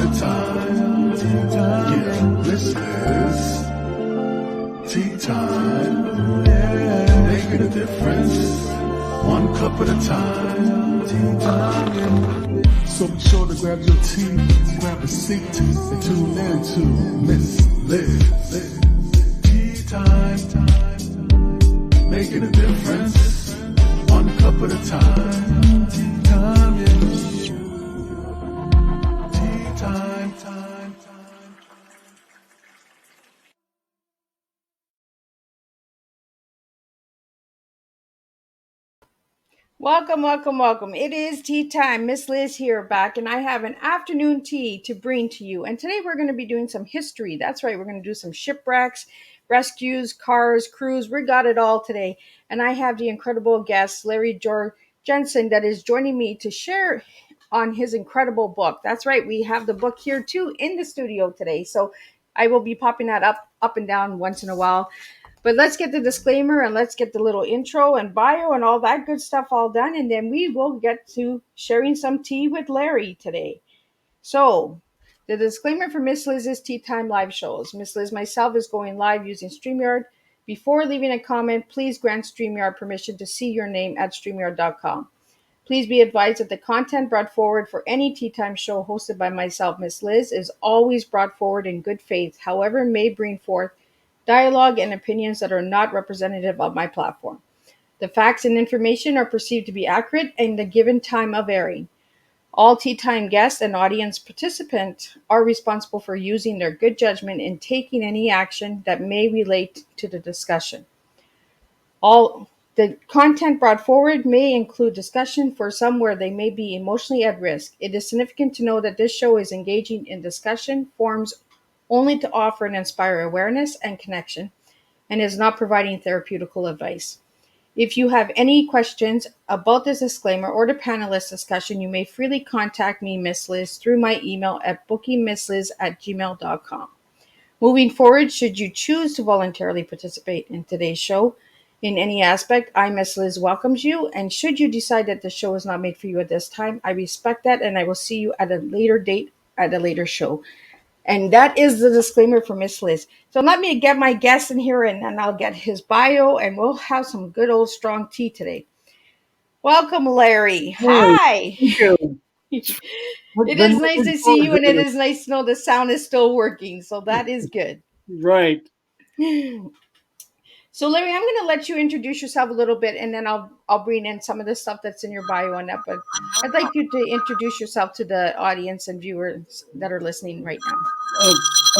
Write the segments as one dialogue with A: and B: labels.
A: at a time. Yeah, this is tea time. Yeah, making a difference. One cup at a time. Tea time. So be sure to grab your tea, grab a seat, and tune in to Miss Liz. Tea time. Making a difference. One cup at a time. Tea time. Yeah. Tea time.
B: Welcome. It is tea time. Miss Liz here back, and I have an afternoon tea to bring to you. And today we're going to be doing some history. That's right, we're going to do some shipwrecks, rescues, cars, crews. We got it all today. And I have the incredible guest, Larry Jorgensen, that is joining me to share on his incredible book. That's right, we have the book here too in the studio today. So I will be popping that up and down once in a while. But let's get the disclaimer and let's get the little intro and bio and all that good stuff all done. And then we will get to sharing some tea with Larry today. So, the disclaimer for Miss Liz's Tea Time live shows. Miss Liz myself is going live using StreamYard. Before leaving a comment, please grant StreamYard permission to see your name at StreamYard.com. Please be advised that the content brought forward for any Tea Time show hosted by myself, Miss Liz, is always brought forward in good faith, however, may bring forth dialogue and opinions that are not representative of my platform. The facts and information are perceived to be accurate and the given time of airing. All Tea Time guests and audience participants are responsible for using their good judgment in taking any action that may relate to the discussion. All the content brought forward may include discussion for some where they may be emotionally at risk. It is significant to know that this show is engaging in discussion forums only to offer and inspire awareness and connection, and is not providing therapeutical advice. If you have any questions about this disclaimer or the panelist discussion, you may freely contact me, Miss Liz, through my email at bookingmissliz@gmail.com. Moving forward, should you choose to voluntarily participate in today's show in any aspect, I, Miss Liz, welcomes you. And should you decide that the show is not made for you at this time, I respect that, and I will see you at a later date at a later show. And that is the disclaimer for Miss Liz. So let me get my guest in here and I'll get his bio and we'll have some good old strong tea today. Welcome, Larry.
C: Hey,
B: Hi.
C: thank you.
B: It is nice to see you and it is nice to know the sound is still working. So that is good.
C: Right.
B: So Larry, I'm going to let you introduce yourself a little bit and then I'll bring in some of the stuff that's in your bio on that. But I'd like you to introduce yourself to the audience and viewers that are listening right now.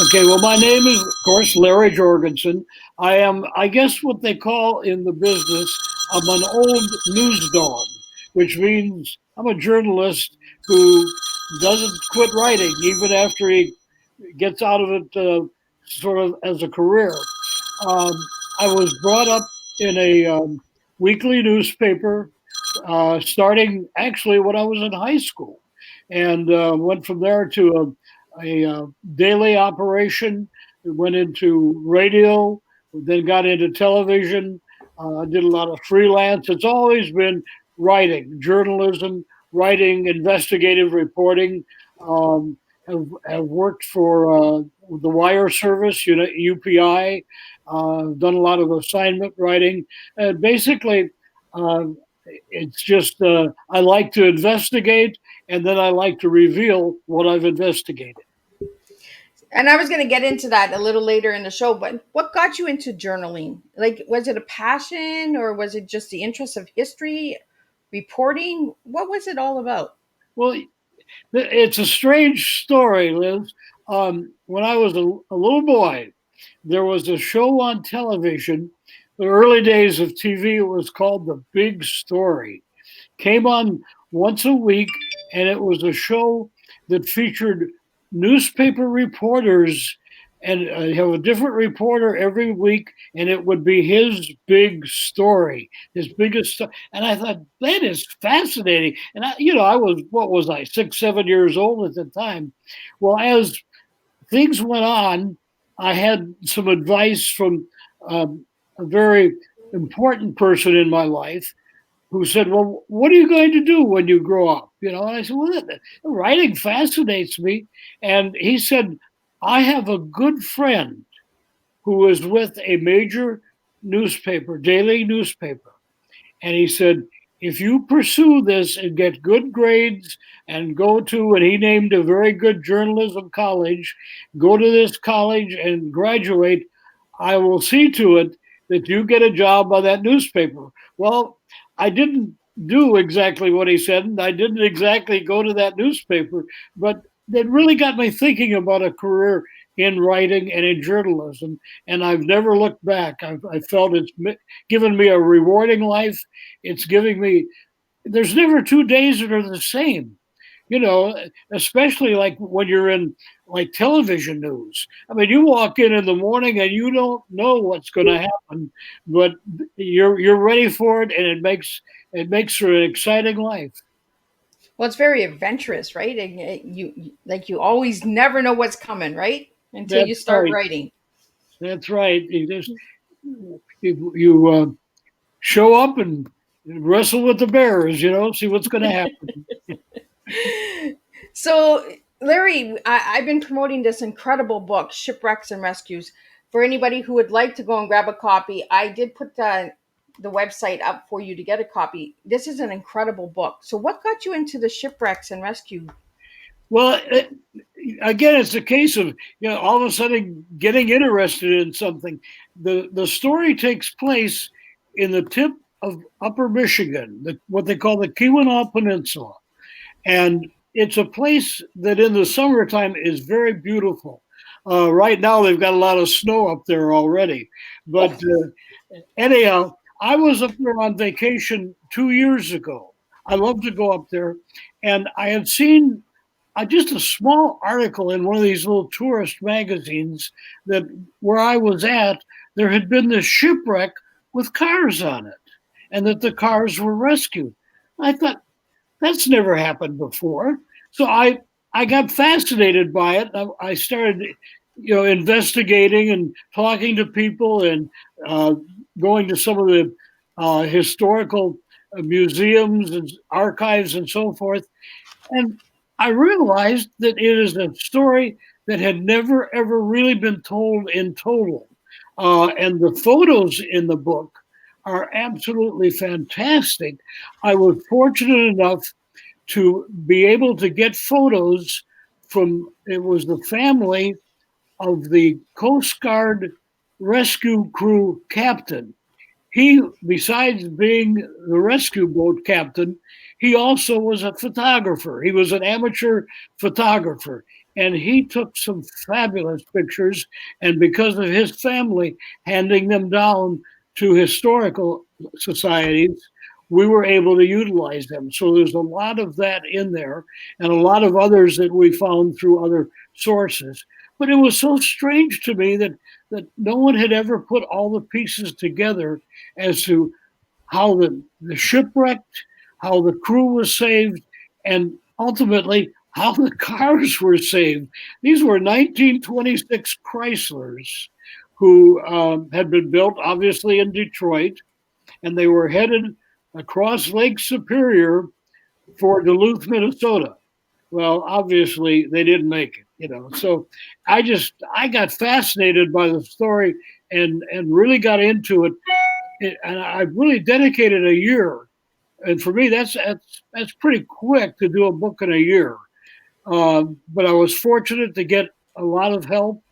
C: Okay, well, my name is, of course, Larry Jorgensen. I am, I guess what they call in the business, I'm an old news dog, which means I'm a journalist who doesn't quit writing even after he gets out of it sort of as a career. I was brought up in a weekly newspaper starting actually when I was in high school, and went from there to a daily operation. Went into radio, then got into television. Did a lot of freelance. It's always been writing, journalism, writing, investigative reporting. Have worked for the wire service, UPI. Done a lot of assignment writing. Basically, it's just I like to investigate, and then I like to reveal what I've investigated.
B: And I was going to get into that a little later in the show, but what got you into journaling? Like, was it a passion or was it just the interest of history, reporting? What was it all about?
C: Well, it's a strange story, Liz. When I was a little boy, there was a show on television. The early days of TV, it was called The Big Story. Came on once a week, and it was a show that featured newspaper reporters, and have a different reporter every week, and it would be his big story, his biggest story. And I thought, that is fascinating. And I was, what was I, 6, 7 years old at the time. Well, as things went on, I had some advice from a very important person in my life, who said, "Well, what are you going to do when you grow up?" And I said, "Well, writing fascinates me." And he said, "I have a good friend who is with a major newspaper, daily newspaper. And he said, if you pursue this and get good grades and go to," and he named a very good journalism college, "go to this college and graduate, I will see to it that you get a job on that newspaper." Well, I didn't do exactly what he said, and I didn't exactly go to that newspaper, but it really got me thinking about a career in writing and in journalism, and I've never looked back. I felt it's given me a rewarding life. It's giving me, there's never 2 days that are the same, you know, especially like when you're in like television news. I mean, you walk in the morning and you don't know what's going to happen, but you're ready for it, and it makes for an exciting life.
B: Well, it's very adventurous, right? And you always never know what's coming, right? Until
C: That's
B: you start
C: right.
B: writing.
C: That's right. You show up and wrestle with the bears, see what's going to happen.
B: So, Larry, I've been promoting this incredible book, Shipwrecks and Rescues. For anybody who would like to go and grab a copy, I did put the website up for you to get a copy. This is an incredible book. So, what got you into the shipwrecks and rescue?
C: Well, again, it's a case of all of a sudden getting interested in something. The story takes place in the tip of Upper Michigan, what they call the Keweenaw Peninsula, and it's a place that in the summertime is very beautiful. Right now, they've got a lot of snow up there already, but anyhow, I was up there on vacation 2 years ago. I love to go up there, and I had seen just a small article in one of these little tourist magazines that where I was at, there had been this shipwreck with cars on it, and that the cars were rescued. I thought that's never happened before, so I got fascinated by it. I started, investigating and talking to people and uh, going to some of the historical museums and archives and so forth. And I realized that it is a story that had never, ever really been told in total. And the photos in the book are absolutely fantastic. I was fortunate enough to be able to get photos from, it was the family of the Coast Guard rescue crew captain. He, besides being the rescue boat captain, he also was a photographer. He was an amateur photographer, and he took some fabulous pictures. And because of his family handing them down to historical societies, we were able to utilize them. So there's a lot of that in there, and a lot of others that we found through other sources. But it was so strange to me that no one had ever put all the pieces together as to how the shipwrecked, how the crew was saved, and ultimately how the cars were saved. These were 1926 Chryslers who had been built obviously in Detroit, and they were headed across Lake Superior for Duluth, Minnesota. Well, obviously they didn't make it. So I got fascinated by the story and really got into it, and I really dedicated a year. And for me, that's pretty quick to do a book in a year. But I was fortunate to get a lot of help,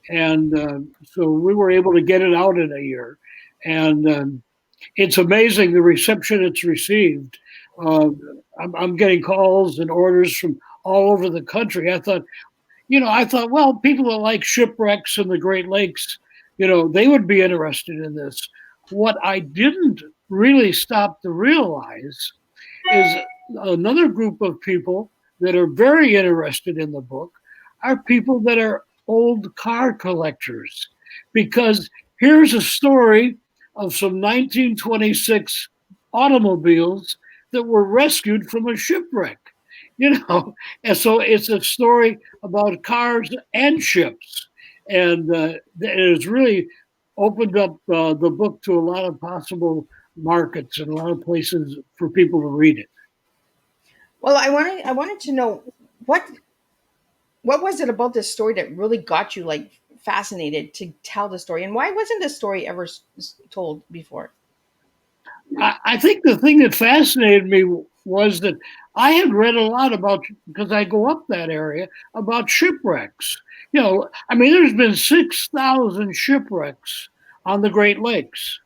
C: and so we were able to get it out in a year. And it's amazing the reception it's received. Uh, I'm getting calls and orders from all over the country. I thought, well, people that like shipwrecks in the Great Lakes, they would be interested in this. What I didn't really stop to realize is another group of people that are very interested in the book are people that are old car collectors. Because here's a story of some 1926 automobiles that were rescued from a shipwreck. And so it's a story about cars and ships. And it has really opened up the book to a lot of possible markets and a lot of places for people to read it.
B: Well, I wanted to know what what was it about this story that really got you like fascinated to tell the story, and why wasn't this story ever told before?
C: I think the thing that fascinated me was that I had read a lot about, because I go up that area, about shipwrecks. I mean, there's been 6,000 shipwrecks on the Great Lakes,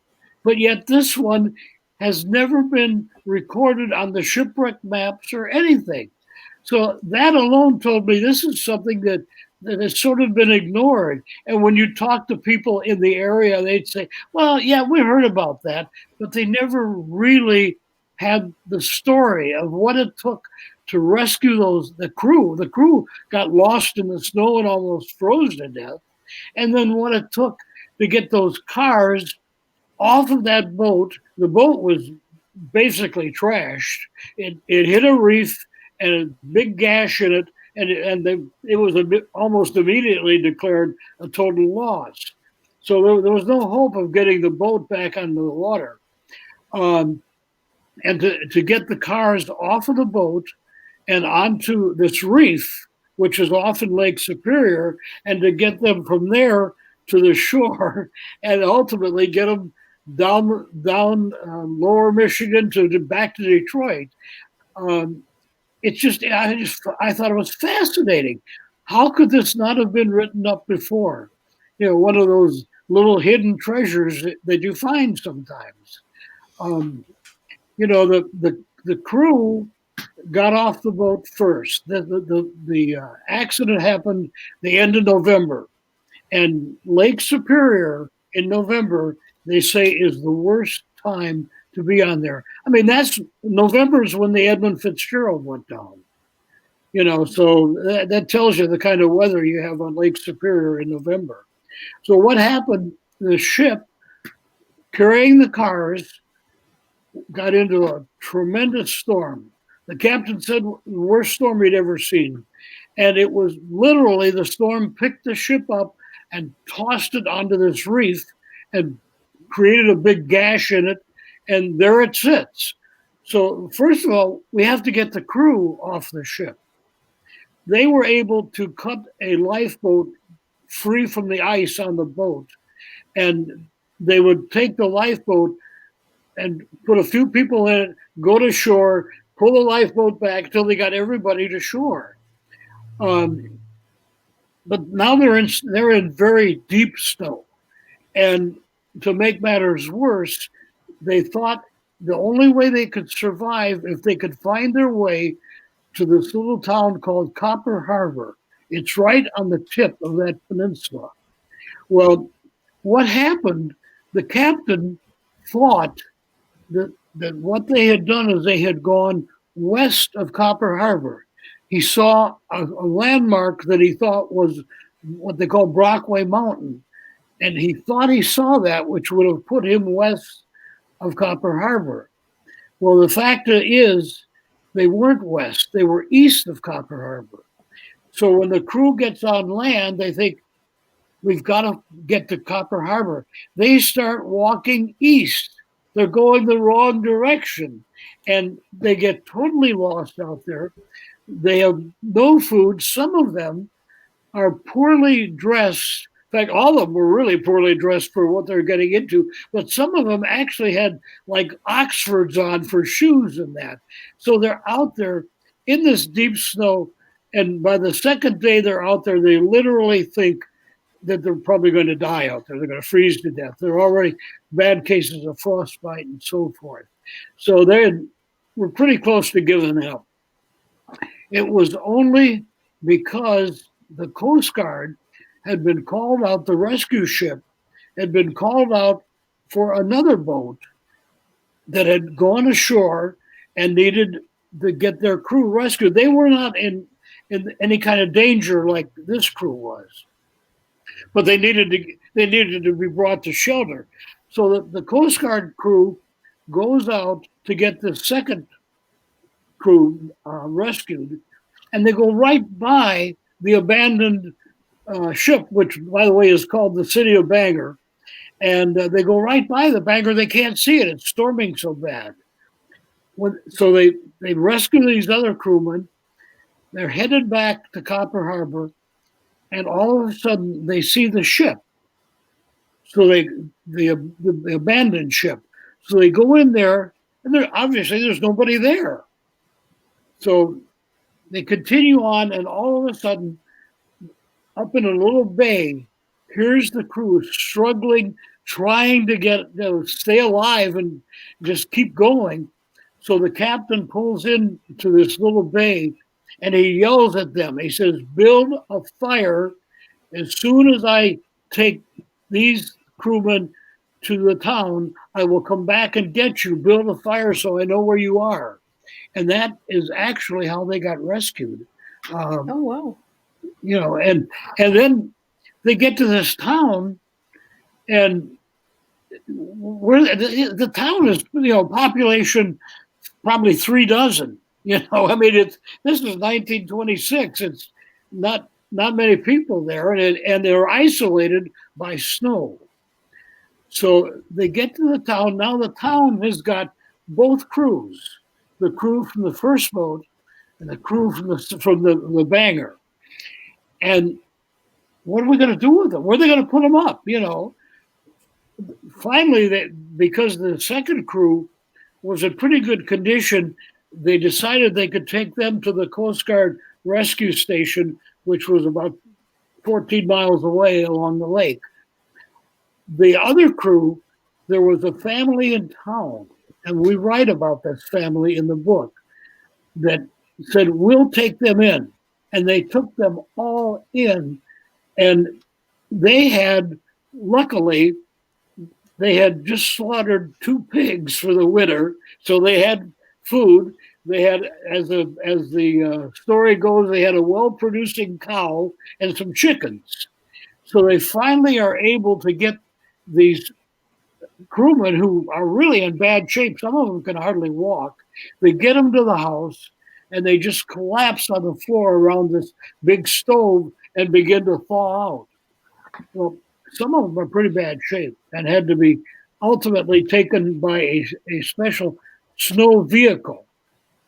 C: but yet this one has never been recorded on the shipwreck maps or anything. So that alone told me this is something that has sort of been ignored. And when you talk to people in the area, they'd say, well, yeah, we heard about that, but they never really had the story of what it took to rescue the crew. The crew got lost in the snow and almost froze to death. And then what it took to get those cars off of that boat. The boat was basically trashed. It hit a reef and a big gash in it, and it was almost immediately declared a total loss. So there was no hope of getting the boat back on the water. And to get the cars off of the boat and onto this reef, which is often Lake Superior, and to get them from there to the shore and ultimately get them down lower Michigan to back to Detroit. I thought it was fascinating. How could this not have been written up before? One of those little hidden treasures that you find sometimes. The crew got off the boat first. The accident happened the end of November, and Lake Superior in November, they say, is the worst time to be on there. I mean, November is when the Edmund Fitzgerald went down. So that tells you the kind of weather you have on Lake Superior in November. So what happened? The ship carrying the cars got into a tremendous storm. The captain said the worst storm he'd ever seen. And it was literally, the storm picked the ship up and tossed it onto this reef and created a big gash in it. And there it sits. So first of all, we have to get the crew off the ship. They were able to cut a lifeboat free from the ice on the boat. And they would take the lifeboat and put a few people in it, go to shore, pull the lifeboat back until they got everybody to shore. But now they're in very deep snow. And to make matters worse, they thought the only way they could survive if they could find their way to this little town called Copper Harbor. It's right on the tip of that peninsula. Well, what happened, the captain thought that what they had done is they had gone west of Copper Harbor. He saw a landmark that he thought was what they call Brockway Mountain. And he thought he saw that, which would have put him west of Copper Harbor. Well, the fact is, they weren't west. They were east of Copper Harbor. So when the crew gets on land, they think, we've got to get to Copper Harbor. They start walking east. They're going the wrong direction. And they get totally lost out there. They have no food. Some of them are poorly dressed. In fact, all of them were really poorly dressed for what they're getting into, but some of them actually had like Oxfords on for shoes and that. So they're out there in this deep snow, and by the second day they're out there, they literally think that they're probably going to die out there. They're going to freeze to death. There are already bad cases of frostbite and so forth. So they were pretty close to giving up. It was only because the Coast Guard had been called out, the rescue ship had been called out for another boat that had gone ashore and needed to get their crew rescued. They were not in any kind of danger like this crew was, but they needed to be brought to shelter. So the Coast Guard crew goes out to get the second crew rescued, and they go right by the abandoned ship, which, by the way, is called the City of Bangor. and they go right by the bank, or they can't see it. It's storming so bad. So they rescue these other crewmen. They're headed back to Copper Harbor, and all of a sudden they see the ship. So the abandoned ship. So they go in there, and obviously there's nobody there. So they continue on, and all of a sudden, up in a little bay, here's the crew struggling, trying to stay alive and just keep going. So the captain pulls into this little bay, and he yells at them. He says, "Build a fire as soon as I take these crewmen to the town. I will come back and get you. Build a fire so I know where you are." And that is actually how they got rescued.
B: Oh, wow.
C: And then they get to this town, and where the town is, population probably 3 dozen. I mean, this is 1926. It's not many people there, and they're isolated by snow. So they get to the town. Now the town has got both crews, the crew from the first boat and the crew from the banger. And what are we going to do with them? Where are they going to put them up? Finally, because the second crew was in pretty good condition, they decided they could take them to the Coast Guard rescue station, which was about 14 miles away along the lake. The other crew, there was a family in town, and we write about this family in the book, that said, "We'll take them in." And they took them all in, and luckily, they had just slaughtered 2 pigs for the winter, so they had food. They had, as the story goes, they had a well-producing cow and some chickens. So they finally are able to get these crewmen, who are really in bad shape. Some of them can hardly walk. They get them to the house, and they just collapse on the floor around this big stove and begin to thaw out. Well, some of them are pretty bad shape and had to be ultimately taken by a special snow vehicle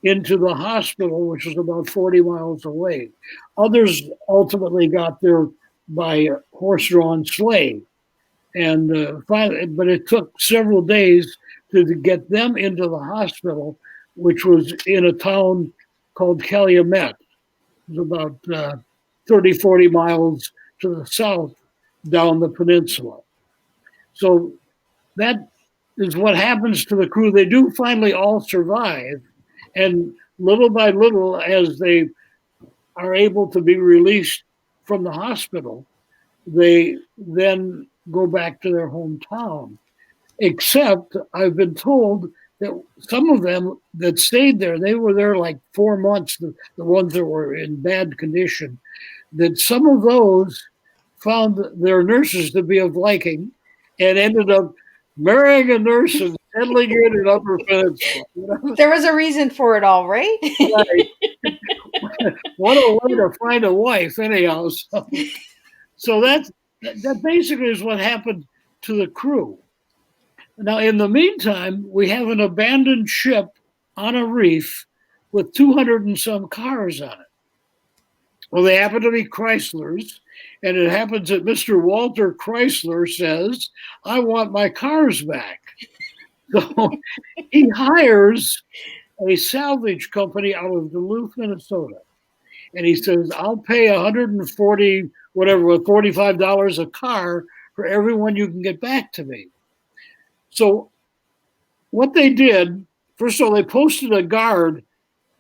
C: into the hospital, which was about 40 miles away. Others ultimately got there by horse-drawn sleigh. And finally, but it took several days to get them into the hospital, which was in a town called Calumet. It was about 30, 40 miles to the south down the peninsula. So that is what happens to the crew. They do finally all survive. And little by little, as they are able to be released from the hospital, they then go back to their hometown. Except I've been told that some of them that stayed there, they were there like 4 months, the ones that were in bad condition, that some of those found their nurses to be of liking and ended up marrying a nurse and settling in Upper Peninsula.
B: There was a reason for it all, right?
C: Right. What a way to find a wife, anyhow. So that basically is what happened to the crew. Now, in the meantime, we have an abandoned ship on a reef with 200 and some cars on it. Well, they happen to be Chryslers, and it happens that Mr. Walter Chrysler says, "I want my cars back." So he hires a salvage company out of Duluth, Minnesota. And he says, "I'll pay $140, $45 a car for everyone you can get back to me." So what they did, first of all, they posted a guard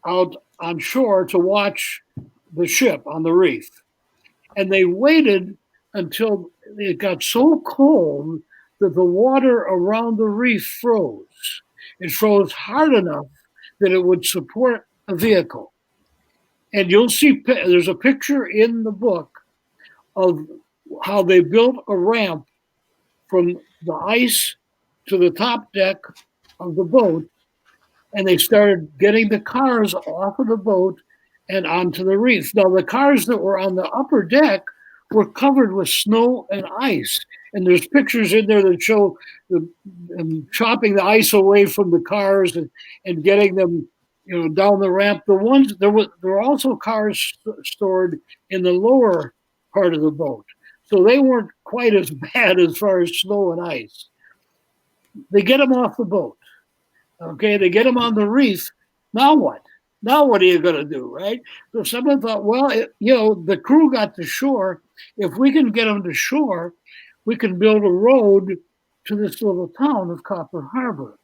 C: out on shore to watch the ship on the reef. And they waited until it got so cold that the water around the reef froze. It froze hard enough that it would support a vehicle. And you'll see, there's a picture in the book of how they built a ramp from the ice to the top deck of the boat, and they started getting the cars off of the boat and onto the reef. Now, the cars that were on the upper deck were covered with snow and ice, And there's pictures in there that show them chopping the ice away from the cars and getting them, down the ramp. There were also cars stored in the lower part of the boat, so they weren't quite as bad as far as snow and ice. They get them off the boat. Okay, they get them on the reef. Now what? Now what are you going to do, right? So someone thought, well, the crew got to shore. If we can get them to shore, we can build a road to this little town of Copper Harbor.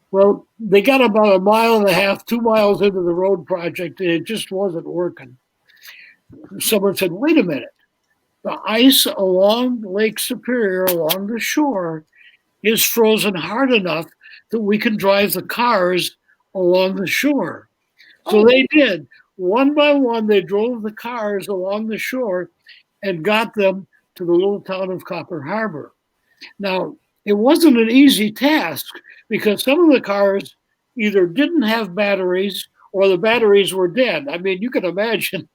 C: Well, they got about 1.5 miles, 2 miles into the road project, and it just wasn't working. Someone said, wait a minute. The ice along Lake Superior, along the shore, is frozen hard enough that we can drive the cars along the shore. So they did. One by one, they drove the cars along the shore and got them to the little town of Copper Harbor. Now, it wasn't an easy task because some of the cars either didn't have batteries or the batteries were dead. I mean, you can imagine.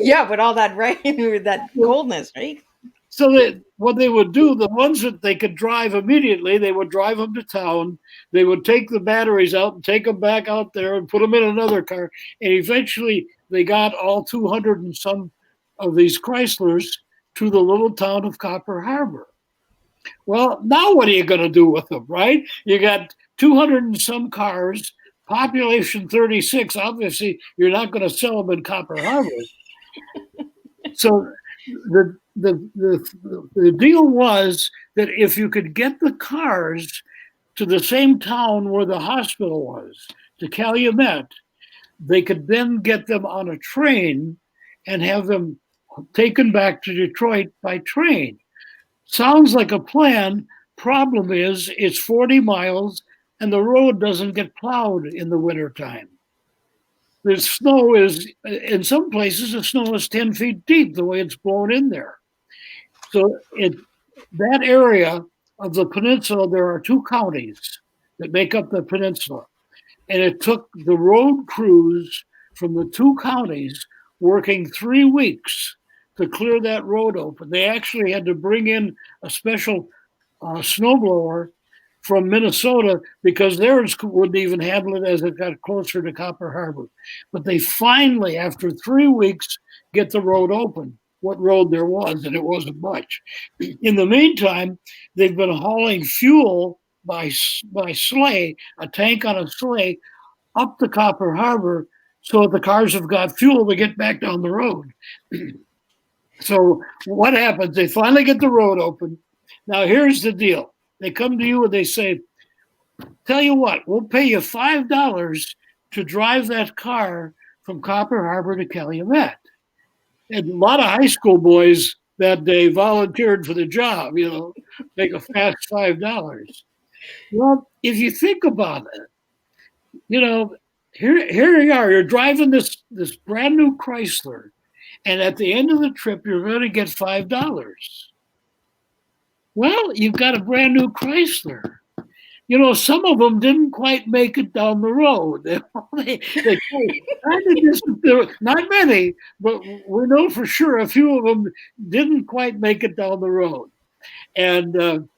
B: Yeah, with all that rain, with that coldness, right?
C: So what they would do, the ones that they could drive immediately, they would drive them to town. They would take the batteries out and take them back out there and put them in another car. And eventually they got all 200 and some of these Chryslers to the little town of Copper Harbor. Well, now what are you going to do with them, right? You got 200 and some cars, population 36. Obviously, you're not going to sell them in Copper Harbor. So the deal was that if you could get the cars to the same town where the hospital was, to Calumet, they could then get them on a train and have them taken back to Detroit by train. Sounds like a plan. Problem is, it's 40 miles and the road doesn't get plowed in the wintertime. The snow is, in some places, the snow is 10 feet deep the way it's blown in there. So that area of the peninsula, there are 2 counties that make up the peninsula. And it took the road crews from the 2 counties working 3 weeks to clear that road open. They actually had to bring in a special snowblower from Minnesota because theirs wouldn't even handle it as it got closer to Copper Harbor. But they finally, after 3 weeks, get the road open, what road there was, and it wasn't much. In the meantime, they've been hauling fuel by sleigh, a tank on a sleigh, up to Copper Harbor so the cars have got fuel to get back down the road. So what happens? They finally get the road open. Now, here's the deal. They come to you and they say, tell you what, we'll pay you $5 to drive that car from Copper Harbor to Calumet. And a lot of high school boys that day volunteered for the job, make a fast $5. Well, if you think about it, here you are, you're driving this brand new Chrysler, and at the end of the trip, you're going to get $5. Well, you've got a brand new Chrysler. Some of them didn't quite make it down the road. Not many, but we know for sure a few of them didn't quite make it down the road. And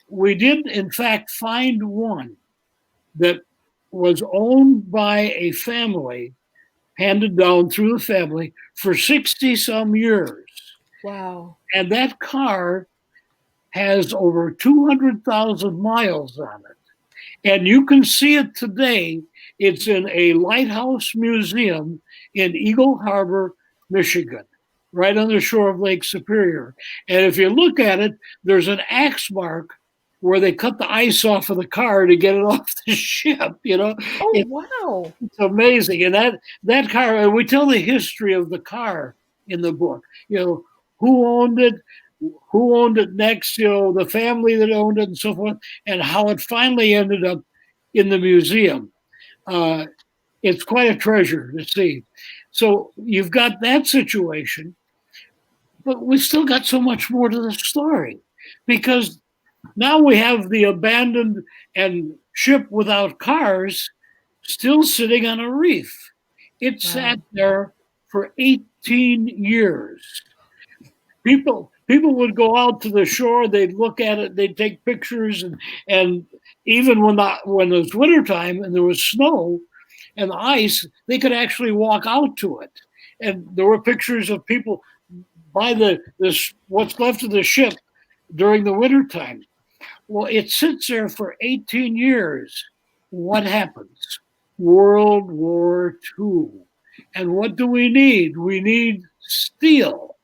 C: we did, in fact, find one that was owned by a family, handed down through the family for 60-some years.
B: Wow.
C: And that car has over 200,000 miles on it. And you can see it today. It's in a lighthouse museum in Eagle Harbor, Michigan, right on the shore of Lake Superior. And if you look at it, there's an axe mark where they cut the ice off of the car to get it off the ship,
B: Oh, wow.
C: It's amazing. And that car, and we tell the history of the car in the book, who owned it next, the family that owned it and so forth, and how it finally ended up in the museum. It's quite a treasure to see. So you've got that situation, but we still got so much more to the story because now we have the abandoned and ship without cars still sitting on a reef. It sat there for 18 years. people would go out to the shore, they'd look at it, they'd take pictures, and even when it was wintertime and there was snow and ice, they could actually walk out to it. And there were pictures of people by this what's left of the ship during the wintertime. Well, it sits there for 18 years. What happens? World War II. And what do we need? We need steel,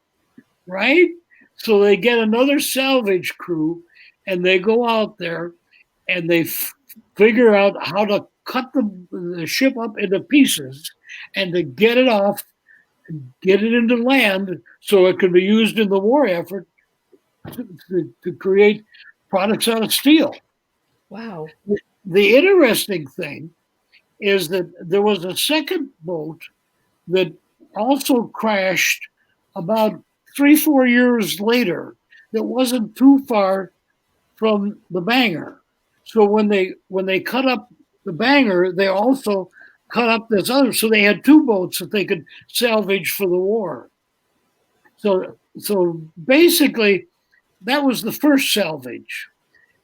C: right? So they get another salvage crew and they go out there and they figure out how to cut the ship up into pieces and to get it off, get it into land so it can be used in the war effort to create products out of steel.
B: Wow.
C: The interesting thing is that there was a second boat that also crashed about 3-4 years later that wasn't too far from the Banger. So when they cut up the Banger, they also cut up this other. So they had two boats that they could salvage for the war. So basically, that was the first salvage,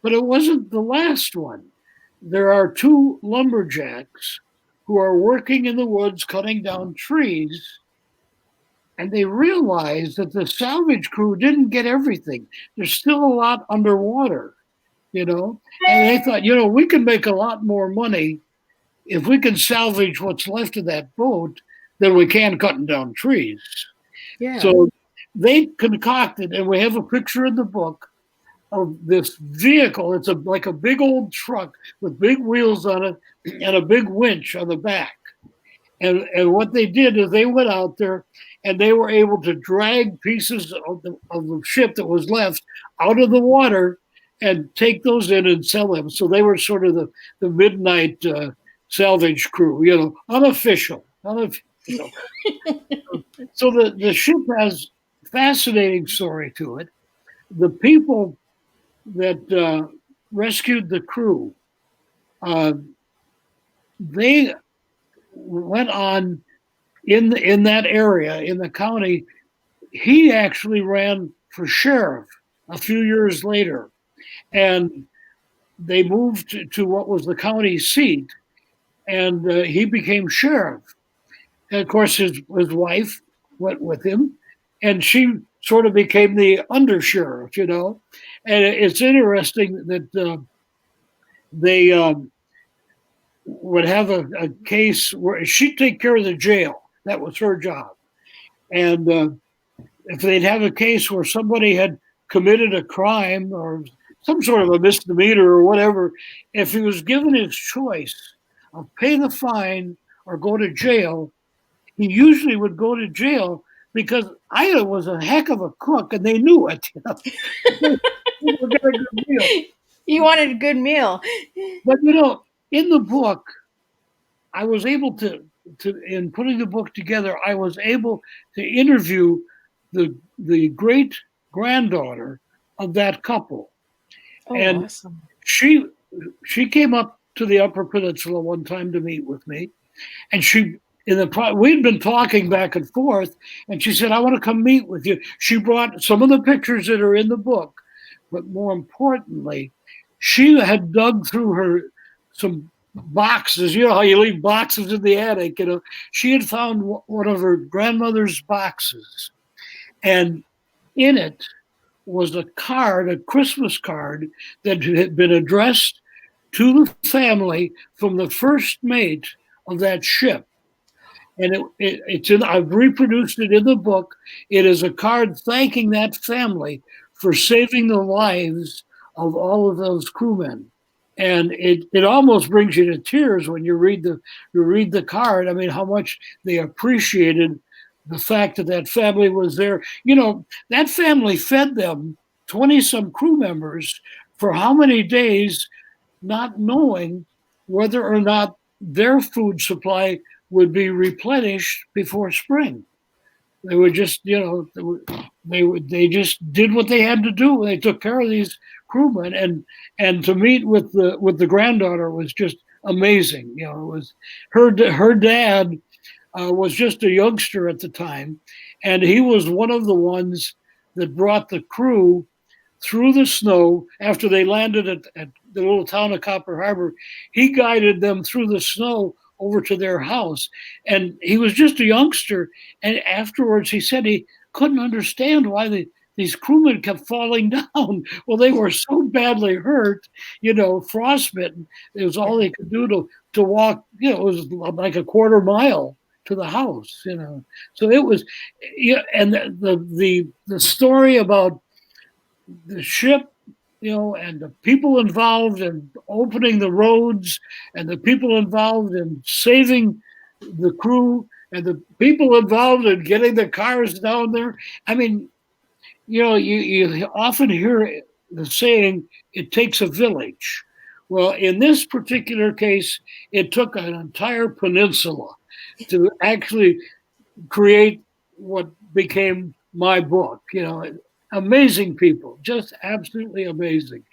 C: but it wasn't the last one. There are two lumberjacks who are working in the woods cutting down trees, and they realized that the salvage crew didn't get everything. There's still a lot underwater, and they thought, we can make a lot more money if we can salvage what's left of that boat than we can cutting down trees.
B: Yeah.
C: So they concocted, and we have a picture in the book of this vehicle. It's like a big old truck with big wheels on it and a big winch on the back. And what they did is they went out there and they were able to drag pieces of the ship that was left out of the water and take those in and sell them. So they were sort of the midnight salvage crew, unofficial. So the ship has a fascinating story to it. The people that rescued the crew, they went on in that area, in the county. He actually ran for sheriff a few years later, and they moved to what was the county seat, and he became sheriff. And of course, his wife went with him, and she sort of became the undersheriff, And it's interesting that they would have a case where she'd take care of the jail. That was her job. And if they'd have a case where somebody had committed a crime or some sort of a misdemeanor or whatever, if he was given his choice of pay the fine or go to jail, he usually would go to jail because Ida was a heck of a cook and they knew it. They would get a good meal.
B: You wanted a good meal.
C: But in the book, I was able to in putting the book together, I was able to interview the great granddaughter of that couple.
B: Oh,
C: and
B: awesome.
C: She came up to the Upper Peninsula one time to meet with me, and we'd been talking back and forth, and she said, "I want to come meet with you." She brought some of the pictures that are in the book, but more importantly, she had dug through some boxes. You know how you leave boxes in the attic. She had found one of her grandmother's boxes, and in it was a Christmas card that had been addressed to the family from the first mate of that ship. And I've reproduced it in the book. It is a card thanking that family for saving the lives of all of those crewmen. And it almost brings you to tears when you read the card. I mean, how much they appreciated the fact that family was there. That family fed them 20-some crew members for how many days, not knowing whether or not their food supply would be replenished before spring. They were just, they just did what they had to do. They took care of these crewmen, and to meet with the granddaughter was just amazing. It was her dad was just a youngster at the time, and he was one of the ones that brought the crew through the snow after they landed at the little town of Copper Harbor. He guided them through the snow over to their house. And he was just a youngster. And afterwards, he said he couldn't understand why these crewmen kept falling down. Well, they were so badly hurt, frostbitten. It was all they could do to walk, it was like a quarter mile to the house, So it was, and the story about the ship, and the people involved in opening the roads, and the people involved in saving the crew, and the people involved in getting the cars down there. I mean, you often hear the saying, it takes a village. Well, in this particular case, it took an entire peninsula to actually create what became my book. Amazing people, just absolutely amazing.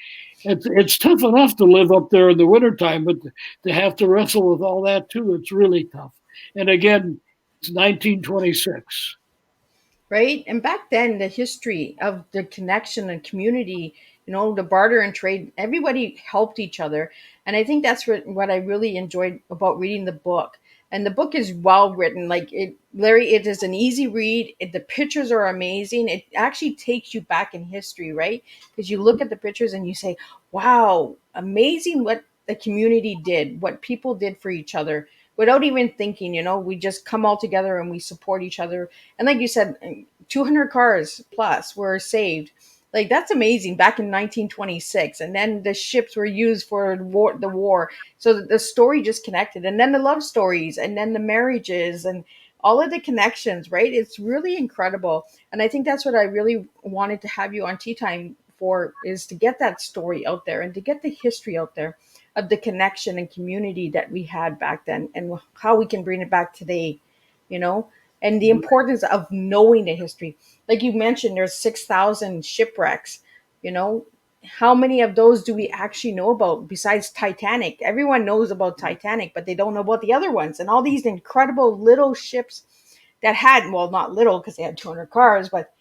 C: It's tough enough to live up there in the wintertime, but to have to wrestle with all that too, it's really tough. And again, it's 1926.
B: Right? And back then, the history of the connection and community, the barter and trade, everybody helped each other. And I think that's what I really enjoyed about reading the book. And the book is well written. Like Larry, it is an easy read. The pictures are amazing. It actually takes you back in history, right? Because you look at the pictures and you say, wow, amazing what the community did, what people did for each other without even thinking, we just come all together and we support each other. And like you said, 200 cars plus were saved. Like, that's amazing, back in 1926. And then the ships were used for the war. So the story just connected. And then the love stories, and then the marriages, and all of the connections, right? It's really incredible. And I think that's what I really wanted to have you on Tea Time for, is to get that story out there and to get the history out there of the connection and community that we had back then, and how we can bring it back today, and the importance of knowing the history. Like you mentioned, there's 6,000 shipwrecks. How many of those do we actually know about besides Titanic? Everyone knows about Titanic, but they don't know about the other ones, and all these incredible little ships that had, well, not little because they had 200 cars, but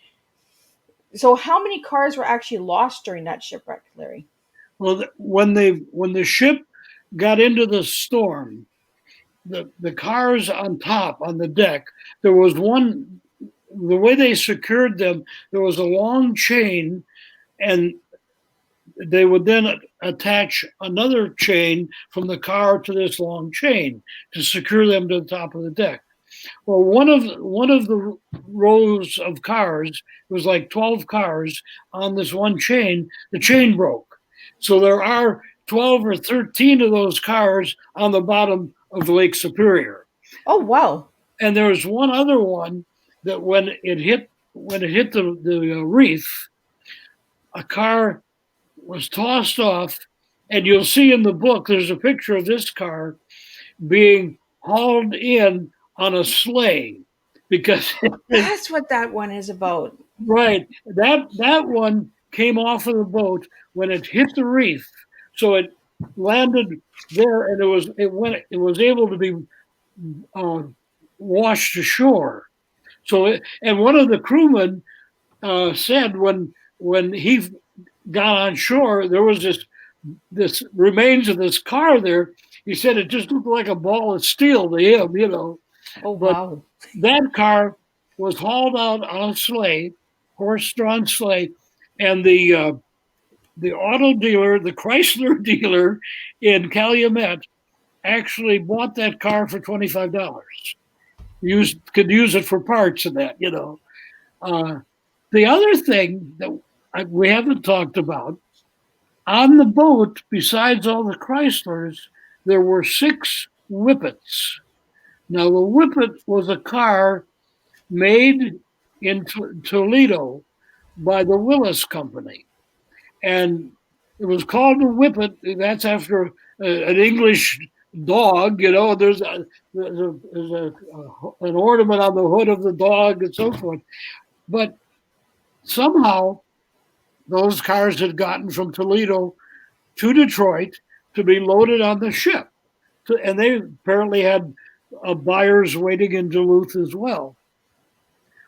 B: so how many cars were actually lost during that shipwreck, Larry?
C: Well, when the ship got into the storm, the cars on top, on the deck, there was one, the way they secured them, there was a long chain, and they would then attach another chain from the car to this long chain to secure them to the top of the deck. Well, one of the rows of cars, it was like 12 cars on this one chain, the chain broke. So there are 12 or 13 of those cars on the bottom of Lake Superior.
B: Oh, wow.
C: And there was one other one that when it hit the reef, a car was tossed off, and you'll see in the book, there's a picture of this car being hauled in on a sleigh, because
B: that's what that one is about.
C: Right. That one came off of the boat when it hit the reef. So it landed there, and it was able to be washed ashore. So and one of the crewmen said when he got on shore, there was this remains of this car there. He said it just looked like a ball of steel to him,
B: Oh, wow.
C: But that car was hauled out on a sleigh, horse-drawn sleigh, and the auto dealer, the Chrysler dealer in Calumet, actually bought that car for $25. Could use it for parts and that, The other thing that we haven't talked about, on the boat, besides all the Chryslers, there were 6 Whippets. Now, the Whippet was a car made in Toledo by the Willis Company. And it was called the Whippet. That's after an English dog, There's an ornament on the hood of the dog and so forth. But somehow those cars had gotten from Toledo to Detroit to be loaded on the ship. And they apparently had buyers waiting in Duluth as well.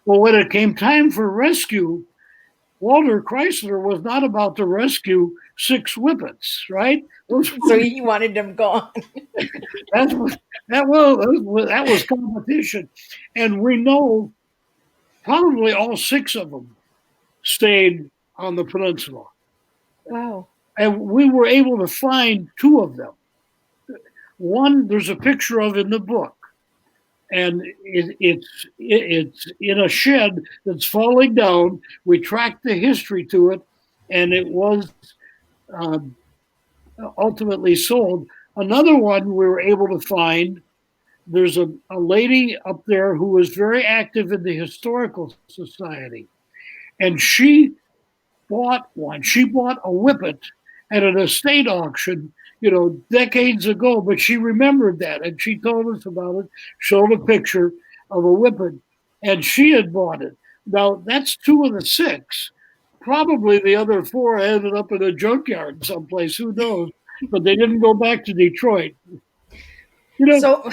C: Well, when it came time for rescue, Walter Chrysler was not about to rescue 6 whippets, right? Those
B: So he wanted them gone.
C: that was that was competition, and we know probably all 6 of them stayed on the peninsula,
B: Wow.
C: and we were able to find 2 of them. One there's a picture of in the book, and it's in a shed that's falling down. We tracked the history to it, and it was um, ultimately sold. Another one we were able to find. There's a lady up there who was very active in the historical society, and she bought one. She bought a whippet at an estate auction, decades ago, but she remembered that and she told us about it, showed a picture of a whippet, and she had bought it. Now, that's 2 of the 6. Probably the other 4 ended up in a junkyard someplace, who knows? But they didn't go back to Detroit. You know,
B: So,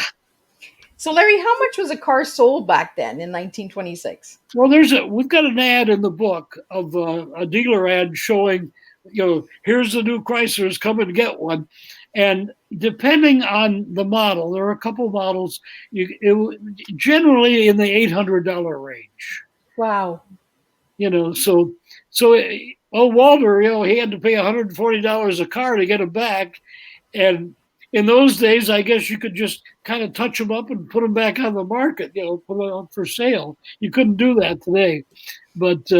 B: so Larry, how much was a car sold back then in 1926?
C: well, we've got an ad in the book of a dealer ad showing, here's the new Chryslers, come and get one. And depending on the model, there are a couple models, generally in the $800 range.
B: Wow.
C: So Walter, he had to pay $140 a car to get them back. And in those days, I guess you could just kind of touch them up and put them back on the market, put them up for sale. You couldn't do that today. But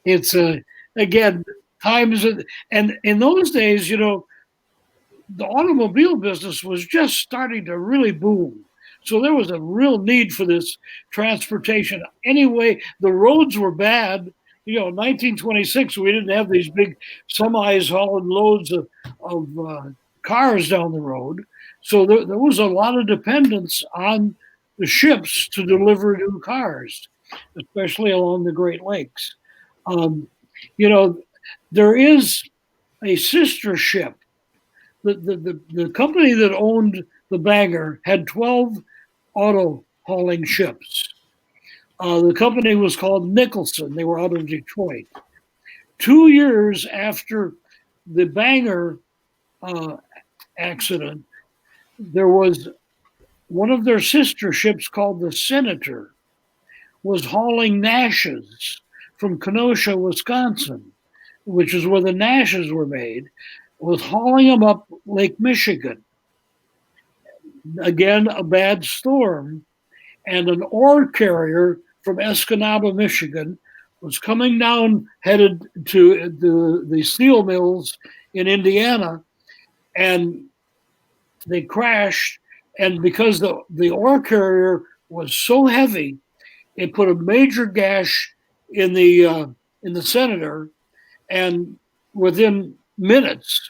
C: it's, again, times, and in those days, the automobile business was just starting to really boom. So there was a real need for this transportation. Anyway, the roads were bad. In 1926, we didn't have these big semis hauling loads of cars down the road. So there was a lot of dependence on the ships to deliver new cars, especially along the Great Lakes. There is a sister ship. The company that owned the Banger had 12 auto hauling ships. The company was called Nicholson. They were out of Detroit. 2 years after the Banger accident, there was one of their sister ships called the Senator was hauling Nashes from Kenosha, Wisconsin, which is where the Nashes were made, was hauling them up Lake Michigan. Again, a bad storm, and an ore carrier from Escanaba, Michigan, was coming down, headed to the steel mills in Indiana, and they crashed. And because the ore carrier was so heavy, it put a major gash in the Senator, and within minutes,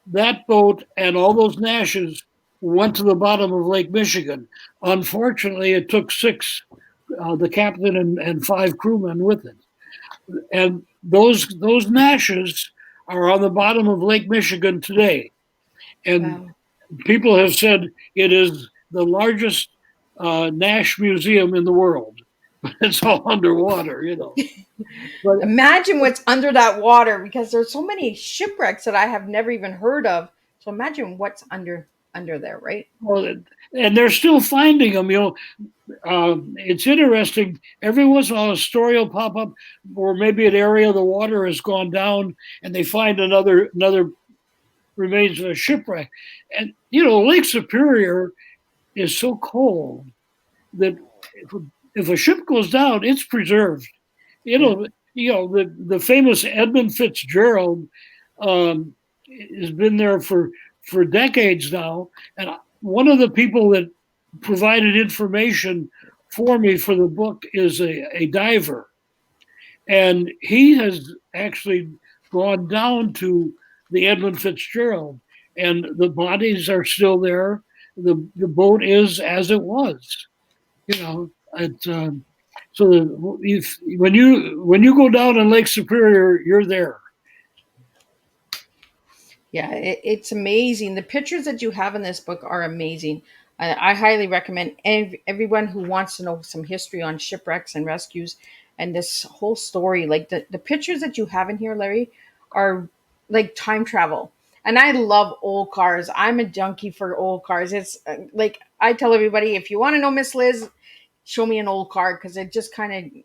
C: that boat and all those Nashes went to the bottom of Lake Michigan. Unfortunately, it took 6, the captain and 5 crewmen with it. And those Nashes are on the bottom of Lake Michigan today. And wow. People have said it is the largest Nash museum in the world. It's all underwater,
B: But imagine what's under that water, because there's so many shipwrecks that I have never even heard of. So imagine what's under there, right?
C: Well, and they're still finding them. It's interesting. Every once in a while, a story will pop up, or maybe an area of the water has gone down, and they find another remains of a shipwreck. And Lake Superior is so cold that if a ship goes down, it's preserved. The famous Edmund Fitzgerald has been there for decades now, and one of the people that provided information for me for the book is a diver, and he has actually gone down to the Edmund Fitzgerald, and the bodies are still there. The boat is as it was, so when you go down in Lake Superior, you're there.
B: Yeah, it's amazing. The pictures that you have in this book are amazing. I highly recommend everyone who wants to know some history on shipwrecks and rescues. and this whole story. Like the pictures that you have in here, Larry, are like time travel. And I love old cars. I'm a junkie for old cars. It's like I tell everybody, if you want to know Miss Liz, show me an old car, because it just kind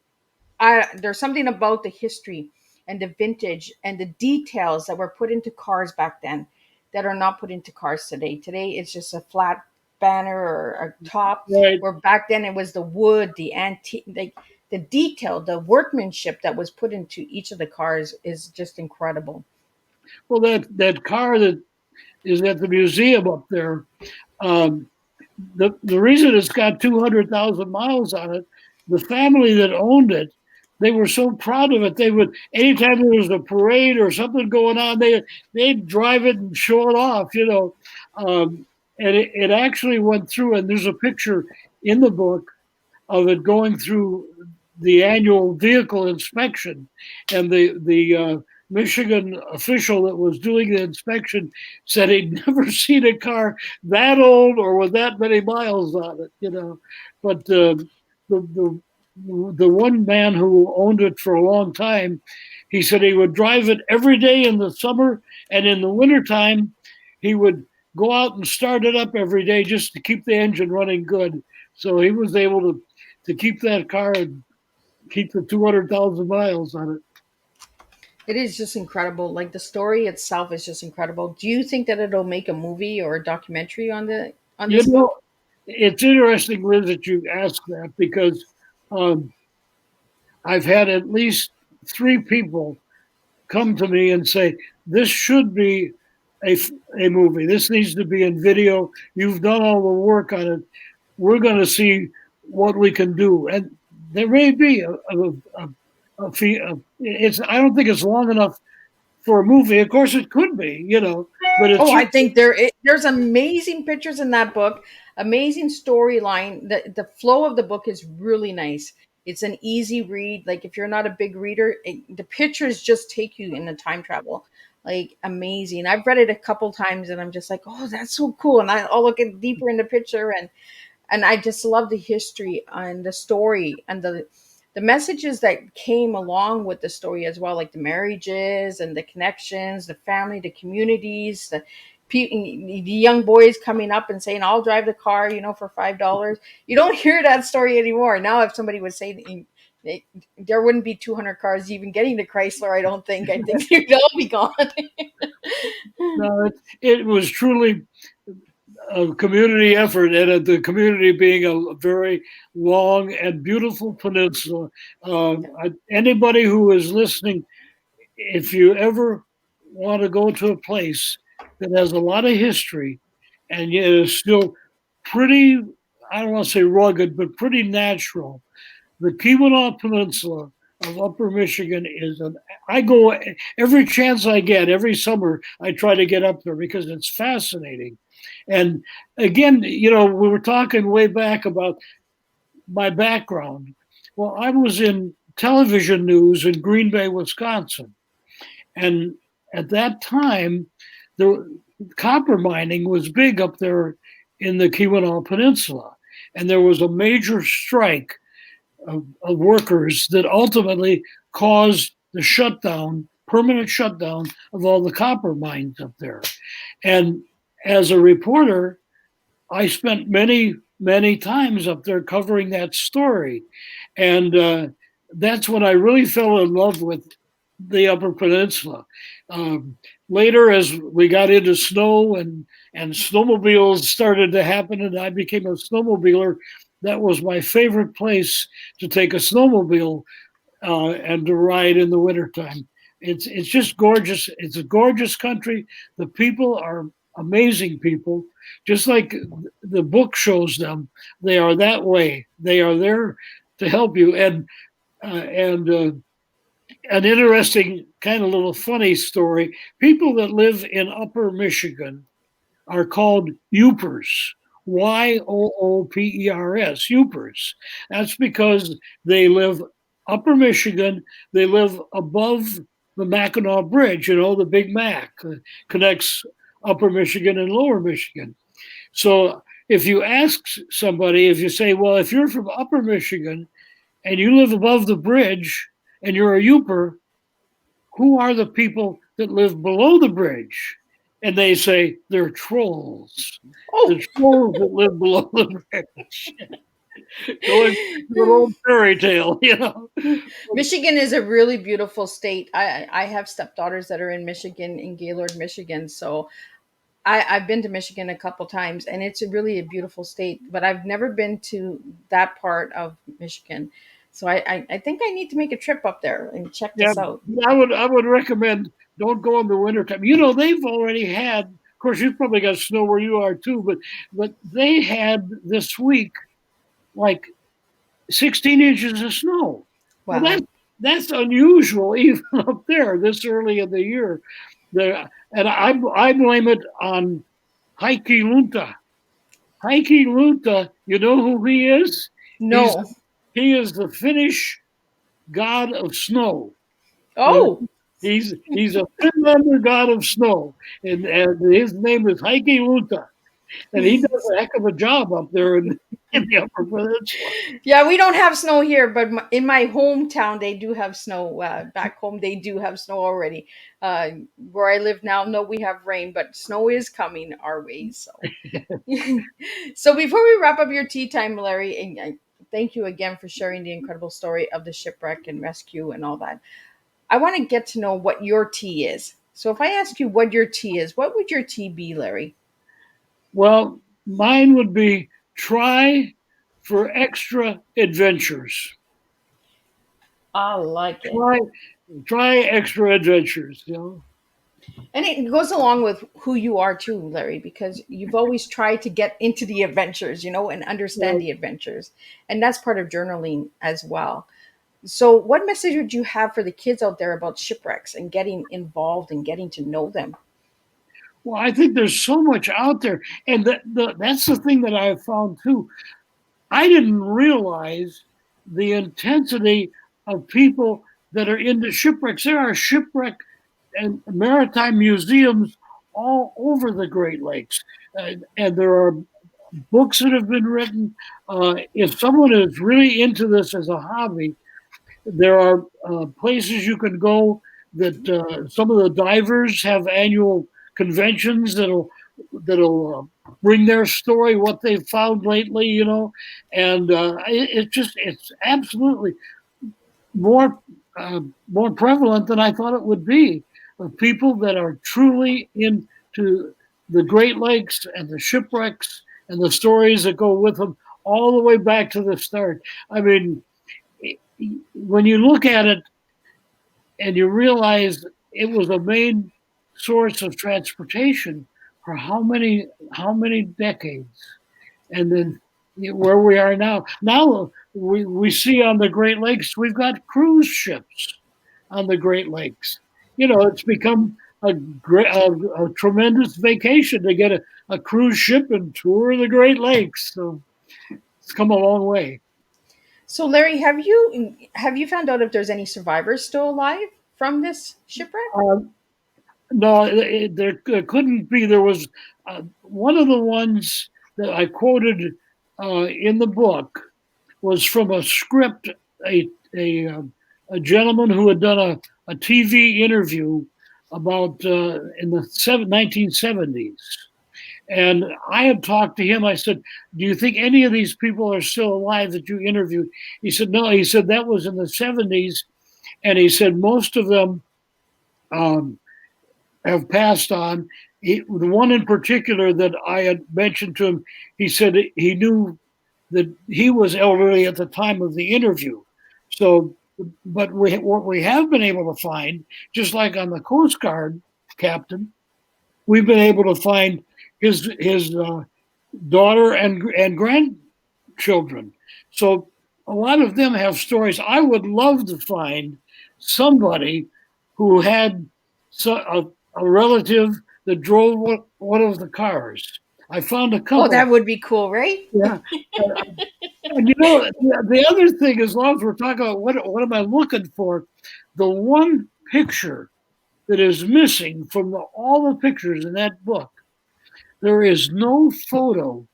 B: of, there's something about the history and the vintage and the details that were put into cars back then that are not put into cars today. Today it's just a flat banner or a top,
C: Right.
B: where back then it was the wood, the antique, like the detail, the workmanship that was put into each of the cars is just incredible.
C: Well, that car that is at the museum up there, um, the reason it's got 200,000 miles on it, the family that owned it, they were so proud of it. They would, anytime there was a parade or something going on, they'd drive it and show it off, you know. And it actually went through, and there's a picture in the book of it going through the annual vehicle inspection, and the Michigan official that was doing the inspection said he'd never seen a car that old or with that many miles on it, you know. But the the one man who owned it for a long time, he said he would drive it every day in the summer, and in the wintertime, he would go out and start it up every day just to keep the engine running good. So he was able to keep that car and keep the 200,000 miles on it.
B: It is just incredible. Like the story itself is just incredible. Do you think that it'll make a movie or a documentary on
C: You
B: this
C: know,
B: book?
C: it's interesting, Liz, that you asked that because um, I've had at least three people come to me and say, this should be a, a movie. This needs to be in video. You've done all the work on it. We're going to see what we can do. And there may be it's, I don't think it's long enough for a movie. Of course, it could be, you know, but it's
B: Oh, I
C: certainly,
B: think there's amazing pictures in that book, amazing storyline. The flow of the book is really nice. It's an easy read. Like if you're not a big reader, the pictures just take you in the time travel. Like amazing. I've read it a couple times and I'm just like, oh, that's so cool. And I'll look at deeper in the picture, and I just love the history and the story and the messages that came along with the story as well, like the marriages and the connections, the family, the communities, the young boys coming up and saying, "I'll drive the car," for $5. You don't hear that story anymore. Now, if somebody would say, there wouldn't be 200 cars even getting to Chrysler. I don't think. I think they'd all be gone.
C: no, it was truly a community effort, and the community being a very long and beautiful peninsula. Anybody who is listening, if you ever want to go to a place that has a lot of history and yet is still pretty, I don't want to say rugged, but pretty natural, the Keweenaw Peninsula of Upper Michigan is an. I go every chance I get. Every summer, I try to get up there because it's fascinating. And again, you know, we were talking way back about my background. Well, I was in television news in Green Bay, Wisconsin, and at that time, the copper mining was big up there in the Keweenaw Peninsula, and there was a major strike of workers that ultimately caused the shutdown, permanent shutdown of all the copper mines up there. And as a reporter, I spent many times up there covering that story. And that's when I really fell in love with the Upper Peninsula. Um, Later, as we got into snow and snowmobiles started to happen, and I became a snowmobiler, that was my favorite place to take a snowmobile and to ride in the wintertime. It's just gorgeous. It's a gorgeous country. The people are amazing people, just like the book shows them. They are that way. They are there to help you. And an interesting kind of little funny story. People that live in Upper Michigan are called Yoopers. Yoopers. Yoopers. That's because they live Upper Michigan. They live above the Mackinac Bridge. You know, the Big Mac connects Upper Michigan and Lower Michigan. So if you ask somebody, if you say, well, if you're from Upper Michigan, and you live above the bridge and you're a Youper, who are the people that live below the bridge? And they say they're trolls.
B: Oh,
C: The trolls that live below the bridge. Going back to an old fairy tale, you know.
B: Michigan is a really beautiful state. I have stepdaughters that are in Michigan, in Gaylord, Michigan. So I've been to Michigan a couple times, and it's really a beautiful state. But I've never been to that part of Michigan. So I think I need to make a trip up there and check
C: Yeah,
B: this out.
C: I would recommend don't go in the wintertime. You know, they've already had, of course, you've probably got snow where you are too, but they had this week like 16 inches of snow. Well,
B: Wow.
C: that's unusual even up there this early in the year. And I blame it on Heikki Lunta. Heikki Lunta, you know who he is? He's
B: No.
C: he is the Finnish god of snow.
B: Oh,
C: He's a Finlander god of snow, and his name is Heikki Lunta, and he does a heck of a job up there in the Upper Peninsula.
B: yeah, we don't have snow here, but in my hometown, they do have snow. Back home, they do have snow already. Uh, where I live now, no, we have rain, but snow is coming our way. So, so before we wrap up your tea time, Larry, and thank you again for sharing the incredible story of the shipwreck and rescue and all that. I want to get to know what your tea is. So, if I ask you what your tea is, what would your tea be, Larry?
C: Well, mine would be try for extra adventures.
B: I like it.
C: Try try extra adventures. You know.
B: And it goes along with who you are too, Larry, because you've always tried to get into the adventures, and understand
C: Well,
B: the adventures. And that's part of journaling as well. So, what message would you have for the kids out there about shipwrecks and getting involved and getting to know them?
C: well, I think there's so much out there, and that's the thing that I found too. I didn't realize the intensity of people that are into shipwrecks. There are shipwreck and maritime museums all over the Great Lakes, and there are books that have been written. If someone is really into this as a hobby, there are places you can go that some of the divers have annual conventions that'll bring their story, what they've found lately, and it's absolutely more more prevalent than I thought it would be, of people that are truly into the Great Lakes and the shipwrecks and the stories that go with them, all the way back to the start. I mean, when you look at it and you realize it was a main source of transportation for how many decades, and then where we are now we see on the Great Lakes, we've got cruise ships on the Great Lakes. It's become a tremendous vacation to get a cruise ship and tour the Great Lakes. So it's come a long way.
B: So, Larry, have you found out if there's any survivors still alive from this shipwreck?
C: No, there couldn't be. There was one of the ones that I quoted in the book was from a script, a gentleman who had done a TV interview about in the 1970s. And I had talked to him. I said, "Do you think any of these people are still alive that you interviewed?" He said, "No." He said, "That was in the 70s." And he said, "Most of them have passed on." The one in particular that I had mentioned to him, he said he knew that he was elderly at the time of the interview. So, but what we have been able to find, just like on the Coast Guard captain, we've been able to find his daughter and grandchildren. So a lot of them have stories. I would love to find somebody who had a relative that drove one of the cars. I found a
B: Oh,
C: couple.
B: that would be cool, right?
C: Yeah. And the other thing, as long as we're talking about what am I looking for, the one picture that is missing from all the pictures in that book, there is no photo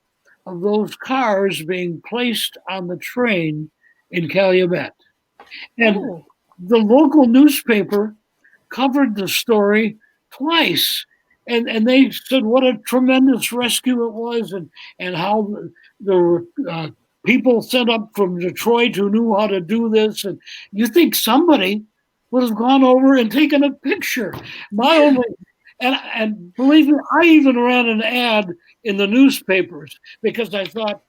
C: of those cars being placed on the train in Calumet. And
B: Oh,
C: the local newspaper covered the story twice. And they said what a tremendous rescue it was, and how there were people sent up from Detroit who knew how to do this. And you think somebody would have gone over and taken a picture. My
B: yeah.
C: only and believe me, I even ran an ad in the newspapers because I thought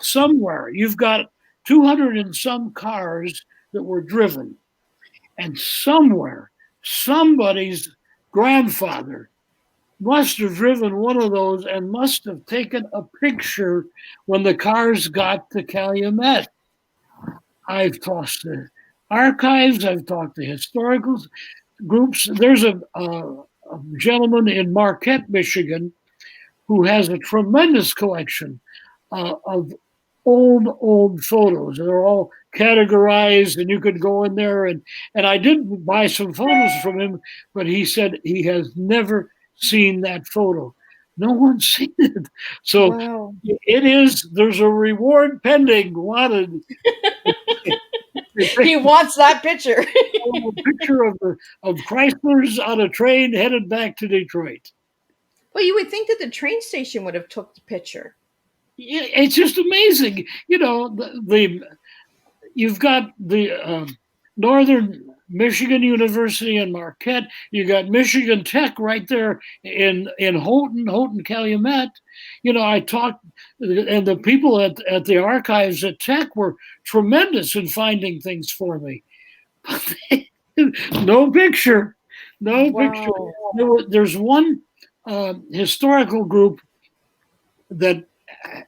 C: somewhere you've got 200 and some cars that were driven, and somewhere somebody's grandfather must have driven one of those and must have taken a picture when the cars got to Calumet. I've talked to archives, I've talked to historical groups. There's a gentleman in Marquette, Michigan, who has a tremendous collection of old photos. They're all categorized, and you could go in there and I did buy some photos from him, but he said he has never seen that photo. No one's seen it. So
B: Wow.
C: it is, there's a reward pending wanted.
B: He wants that picture.
C: A picture of Chryslers on a train headed back to Detroit.
B: Well, you would think that the train station would have took the picture.
C: It's just amazing. You know, the you've got the Northern Michigan University in Marquette. You got Michigan Tech right there in Houghton, Calumet. You know, I talked, and the people at the archives at Tech were tremendous in finding things for me. No picture, no picture.
B: Wow.
C: There's one historical group that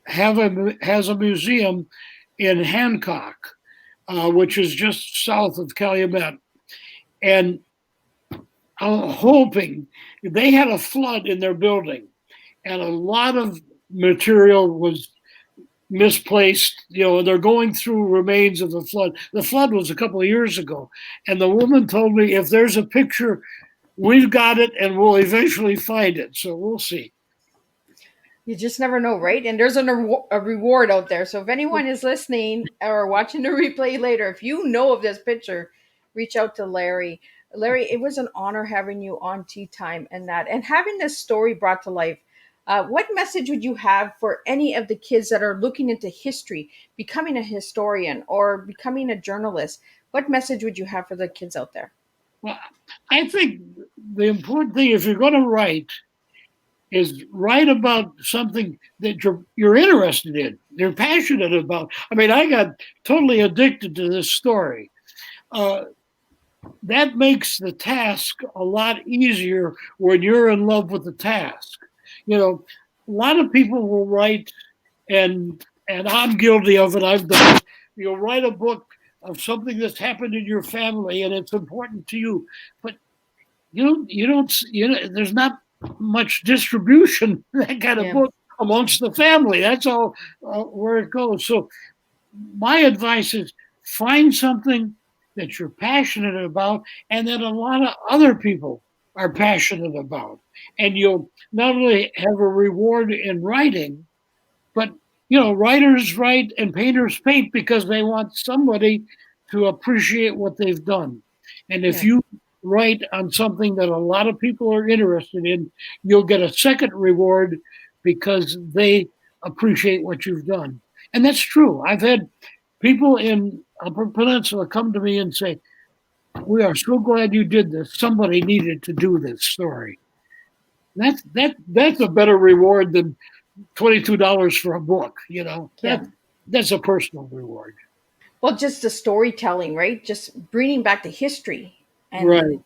C: has a museum in Hancock, which is just south of Calumet. And I'm hoping they had a flood in their building, and a lot of material was misplaced. You know, they're going through remains of the flood. The flood was a couple of years ago, and the woman told me if there's a picture, we've got it, and we'll eventually find it. So we'll see.
B: You just never know, right? And there's a reward out there. So if anyone is listening or watching the replay later, if you know of this picture, reach out to Larry. Larry, it was an honor having you on Tea Time and having this story brought to life. What message would you have for any of the kids that are looking into history, becoming a historian or becoming a journalist? What message would you have for the kids out there?
C: Well, I think the important thing, if you're going to write, is write about something that you're interested in, you're passionate about. I mean, I got totally addicted to this story. That makes the task a lot easier when you're in love with the task. You know, a lot of people will write, and I'm guilty of it. I've done it. You'll write a book of something that's happened in your family, and it's important to you, but you don't. There's not much distribution that kind of
B: Yeah.
C: book amongst the family. That's all where it goes. So my advice is find something that you're passionate about and that a lot of other people are passionate about. And you'll not only have a reward in writing, but writers write and painters paint because they want somebody to appreciate what they've done. And if
B: Yeah.
C: you write on something that a lot of people are interested in, you'll get a second reward because they appreciate what you've done. And that's true. I've had people in Upper Peninsula come to me and say, "We are so glad you did this. Somebody needed to do this story." That's a better reward than $22 for a book.
B: Yeah.
C: That's a personal reward.
B: Well, just the storytelling, right? Just bringing back the history.
C: Right.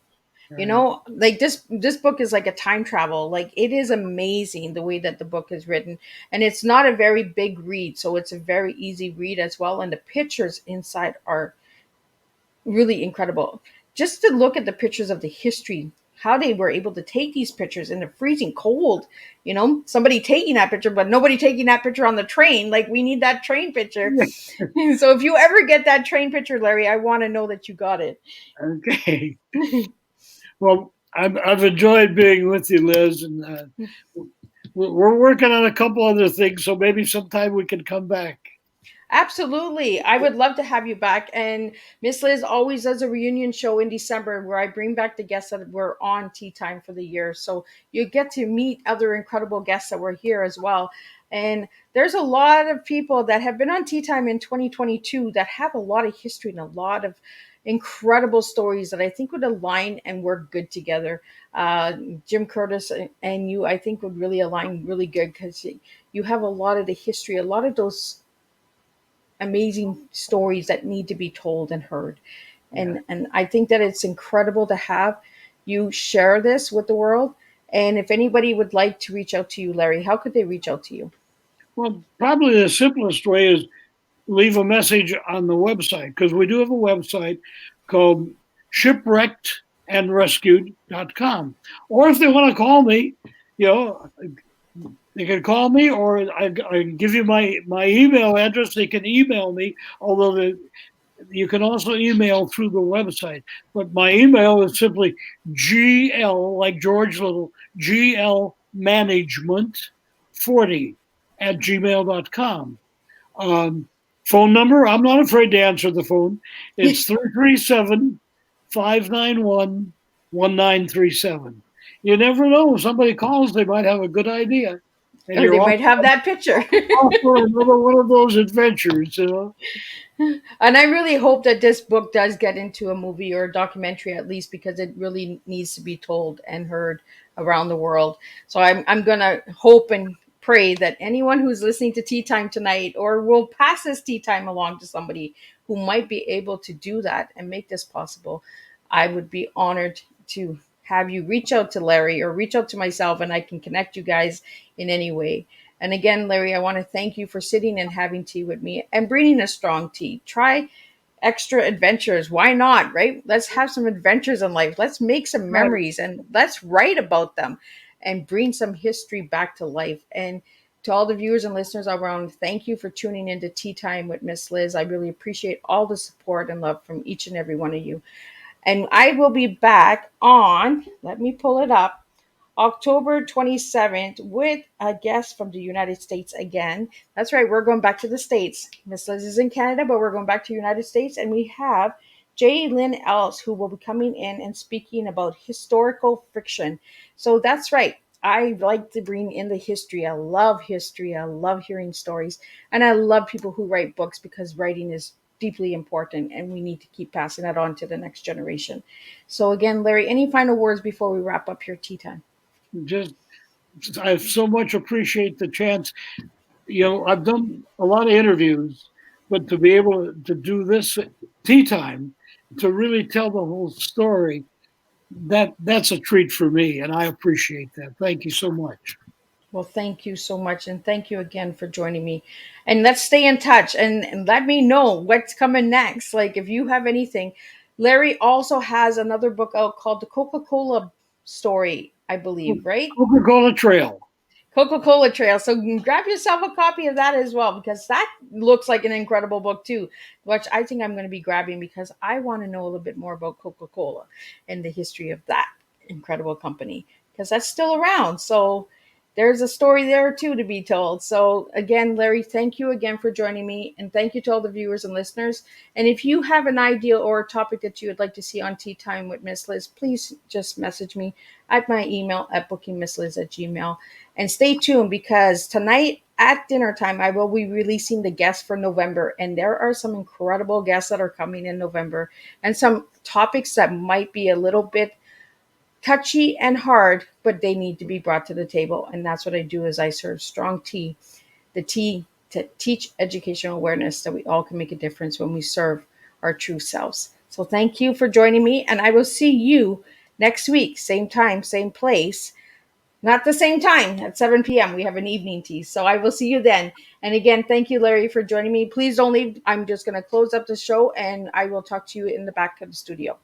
B: And like this book is like a time travel. Like, it is amazing the way that the book is written, and it's not a very big read, so it's a very easy read as well, and the pictures inside are really incredible. Just to look at the pictures of the history, how they were able to take these pictures in the freezing cold, somebody taking that picture, but nobody taking that picture on the train. Like, we need that train picture. So if you ever get that train picture, Larry, I want to know that you got it.
C: Okay. Well, I've enjoyed being with you, Liz, and we're working on a couple other things, so maybe sometime we can come back.
B: Absolutely. I would love to have you back. And Miss Liz always does a reunion show in December where I bring back the guests that were on Tea Time for the year. So you get to meet other incredible guests that were here as well. And there's a lot of people that have been on Tea Time in 2022 that have a lot of history and a lot of incredible stories that I think would align and work good together. Uh, Jim Curtis and you, I think, would really align really good because you have a lot of the history, a lot of those amazing stories that need to be told and heard.
C: Yeah.
B: And I think that it's incredible to have you share this with the world. And if anybody would like to reach out to you, Larry, how could they reach out to you?
C: Well, probably the simplest way is leave a message on the website because we do have a website called shipwreckedandrescued.com. Or if they want to call me, you know, they can call me, or I give you my email address. They can email me, although you can also email through the website. But my email is simply GL, like George Little, GL Management 40 at gmail.com. Um, Phone number, I'm not afraid to answer the phone. It's 337 591 1937. You never know. If somebody calls, they might have a good idea. And
B: Or
C: you're
B: they
C: off,
B: might have that picture.
C: off for another one of those adventures, you know?
B: And I really hope that this book does get into a movie or a documentary at least because it really needs to be told and heard around the world. So I'm going to hope and pray that anyone who's listening to Tea Time tonight or will pass this Tea Time along to somebody who might be able to do that and make this possible, I would be honored to have you reach out to Larry or reach out to myself and I can connect you guys in any way. And again, Larry, I want to thank you for sitting and having tea with me and bringing a strong tea. Try extra adventures. Why not, right? Let's have some adventures in life. Let's make some
C: Right.
B: memories and let's write about them and bring some history back to life. And to all the viewers and listeners around, thank you for tuning into Tea Time with Miss Liz. I really appreciate all the support and love from each and every one of you. And I will be back on, let me pull it up, October 27th with a guest from the United States again. That's right, we're going back to the States. Miss Liz is in Canada, but we're going back to the United States. And we have J. Lynn Ellis, who will be coming in and speaking about historical fiction. So that's right. I like to bring in the history. I love history. I love hearing stories. And I love people who write books because writing is deeply important and we need to keep passing that on to the next generation. So again, Larry, any final words before we wrap up your tea time?
C: Just, I so much appreciate the chance. You know, I've done a lot of interviews, but to be able to do this tea time, to really tell the whole story, that's a treat for me, and I appreciate that. Thank you so much.
B: Well, thank you so much. And thank you again for joining me. And let's stay in touch and let me know what's coming next. Like, if you have anything, Larry also has another book out called The Coca Cola Story, I believe, right?
C: Coca-Cola Trail.
B: Coca-Cola Trail. So grab yourself a copy of that as well, because that looks like an incredible book too, which I think I'm going to be grabbing because I want to know a little bit more about Coca-Cola and the history of that incredible company, because that's still around. So there's a story there too to be told. So again, Larry, thank you again for joining me, and thank you to all the viewers and listeners. And if you have an idea or a topic that you would like to see on Tea Time with Miss Liz, please just message me at my email at bookingmissliz@gmail. And stay tuned because tonight at dinner time, I will be releasing the guests for November. And there are some incredible guests that are coming in November and some topics that might be a little bit touchy and hard, but they need to be brought to the table. And that's what I do is I serve strong tea, the tea to teach educational awareness that we all can make a difference when we serve our true selves. So thank you for joining me. And I will see you next week, same time, same place. Not the same time at 7 p.m. We have an evening tea. So I will see you then. And again, thank you, Larry, for joining me. Please don't leave. I'm just going to close up the show and I will talk to you in the back of the studio.